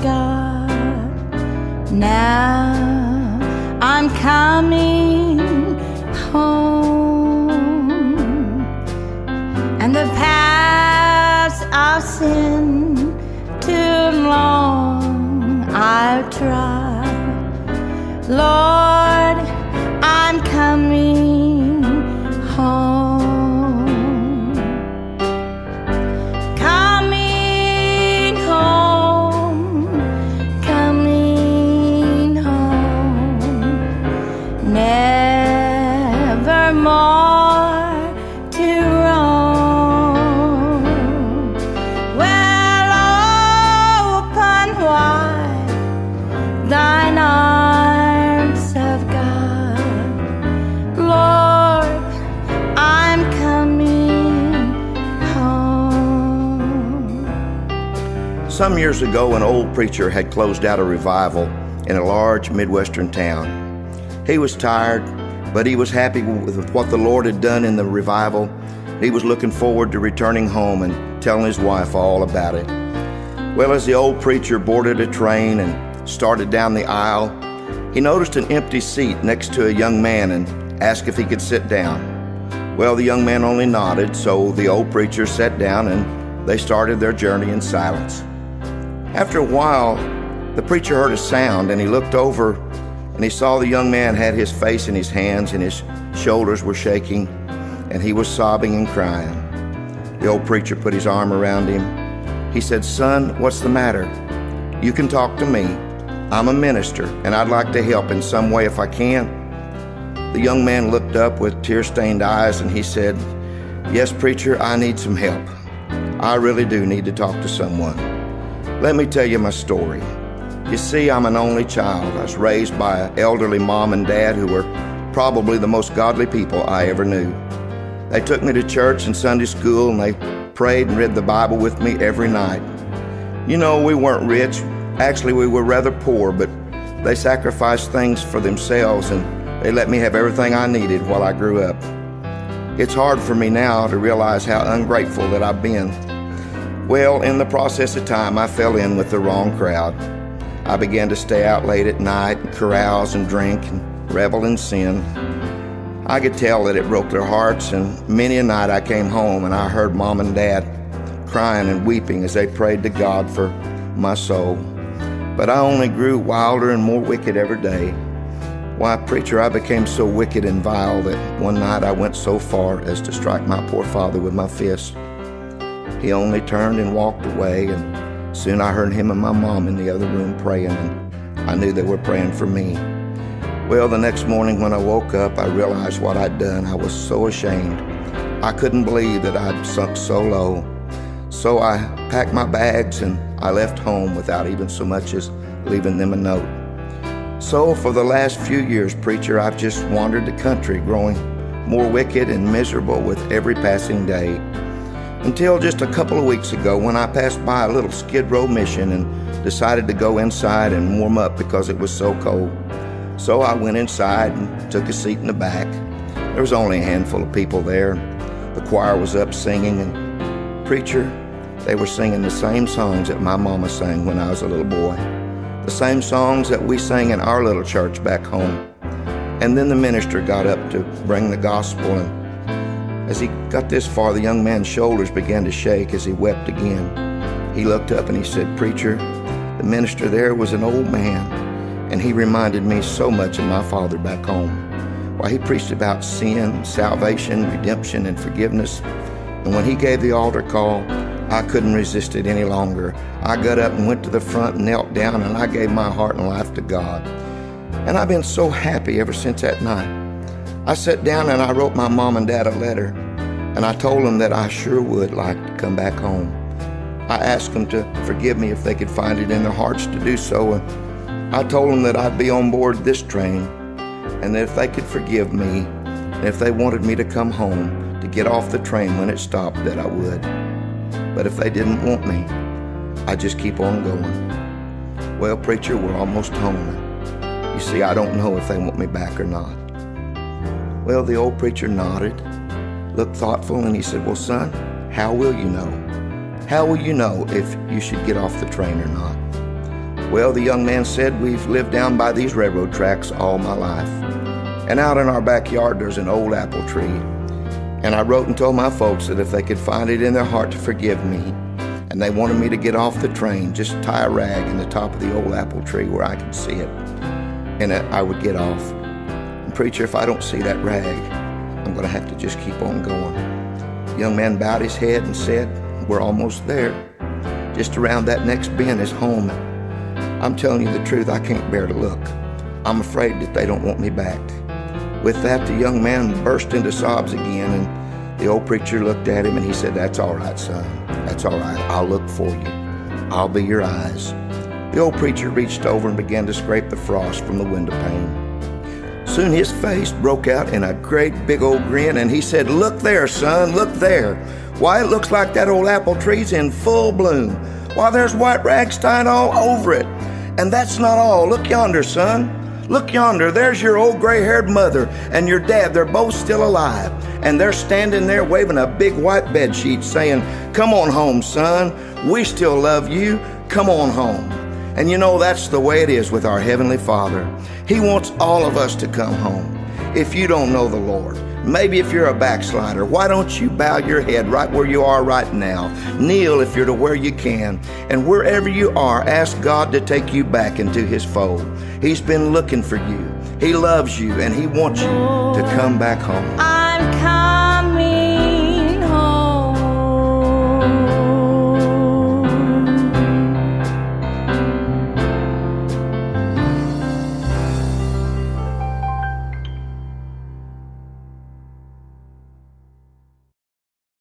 God. Now I'm coming home, and the paths I've sinned too long I've tried. Lord, I'm coming home. Coming home, coming home, never more to roam. Well, open wide thine arms of God. Lord, I'm coming home. Some years ago, an old preacher had closed out a revival in a large Midwestern town. He was tired, but he was happy with what the Lord had done in the revival. He was looking forward to returning home and telling his wife all about it. Well, as the old preacher boarded a train and started down the aisle, he noticed an empty seat next to a young man and asked if he could sit down. Well, the young man only nodded, so the old preacher sat down and they started their journey in silence. After a while, the preacher heard a sound and he looked over and he saw the young man had his face in his hands and his shoulders were shaking and he was sobbing and crying. The old preacher put his arm around him. He said, "Son, what's the matter? You can talk to me. I'm a minister and I'd like to help in some way if I can." The young man looked up with tear-stained eyes and he said, "Yes, preacher, I need some help. I really do need to talk to someone. Let me tell you my story. You see, I'm an only child. I was raised by an elderly mom and dad who were probably the most godly people I ever knew. They took me to church and Sunday school and they prayed and read the Bible with me every night. You know, we weren't rich. Actually, we were rather poor, but they sacrificed things for themselves and they let me have everything I needed while I grew up. It's hard for me now to realize how ungrateful that I've been. Well, in the process of time, I fell in with the wrong crowd. I began to stay out late at night and carouse and drink and revel in sin. I could tell that it broke their hearts, and many a night I came home and I heard Mom and Dad crying and weeping as they prayed to God for my soul. But I only grew wilder and more wicked every day. Why, preacher, I became so wicked and vile that one night I went so far as to strike my poor father with my fist. He only turned and walked away, and soon I heard him and my mom in the other room praying, and I knew they were praying for me. Well, the next morning when I woke up, I realized what I'd done. I was so ashamed. I couldn't believe that I'd sunk so low. So I packed my bags and I left home without even so much as leaving them a note. So for the last few years, preacher, I've just wandered the country, growing more wicked and miserable with every passing day. Until just a couple of weeks ago when I passed by a little Skid Row mission and decided to go inside and warm up because it was so cold. So I went inside and took a seat in the back. There was only a handful of people there. The choir was up singing, and preacher, they were singing the same songs that my mama sang when I was a little boy. The same songs that we sang in our little church back home. And then the minister got up to bring the gospel, and as he got this far, the young man's shoulders began to shake as he wept again. He looked up and he said, "Preacher, the minister there was an old man, and he reminded me so much of my father back home. Why, he preached about sin, salvation, redemption, and forgiveness. And when he gave the altar call, I couldn't resist it any longer. I got up and went to the front and knelt down, and I gave my heart and life to God. And I've been so happy ever since that night. I sat down and I wrote my mom and dad a letter, and I told them that I sure would like to come back home. I asked them to forgive me if they could find it in their hearts to do so, and I told them that I'd be on board this train, and that if they could forgive me, and if they wanted me to come home to get off the train when it stopped, that I would. But if they didn't want me, I'd just keep on going. Well, preacher, we're almost home. You see, I don't know if they want me back or not." Well, the old preacher nodded, looked thoughtful, and he said, "Well, son, how will you know? How will you know if you should get off the train or not?" Well, the young man said, we've lived down by these railroad tracks all my life. And out in our backyard, there's an old apple tree. And I wrote and told my folks that if they could find it in their heart to forgive me, and they wanted me to get off the train, just tie a rag in the top of the old apple tree where I could see it, and I would get off. And preacher, if I don't see that rag, I'm going to have to just keep on going. The young man bowed his head and said, we're almost there. Just around that next bend is home. I'm telling you the truth, I can't bear to look. I'm afraid that they don't want me back. With that, the young man burst into sobs again, and the old preacher looked at him and he said, that's all right, son. That's all right. I'll look for you. I'll be your eyes. The old preacher reached over and began to scrape the frost from the window pane. Soon his face broke out in a great big old grin, and he said, look there, son, look there. Why, it looks like that old apple tree's in full bloom. Why, there's white rags tied all over it. And that's not all. Look yonder, son. Look yonder. There's your old gray-haired mother and your dad. They're both still alive. And they're standing there waving a big white bed sheet saying, come on home, son. We still love you. Come on home. And you know, that's the way it is with our Heavenly Father. He wants all of us to come home. If you don't know the Lord, maybe if you're a backslider, why don't you bow your head right where you are right now? Kneel if you're to where you can. And wherever you are, ask God to take you back into His fold. He's been looking for you. He loves you, and He wants you to come back home.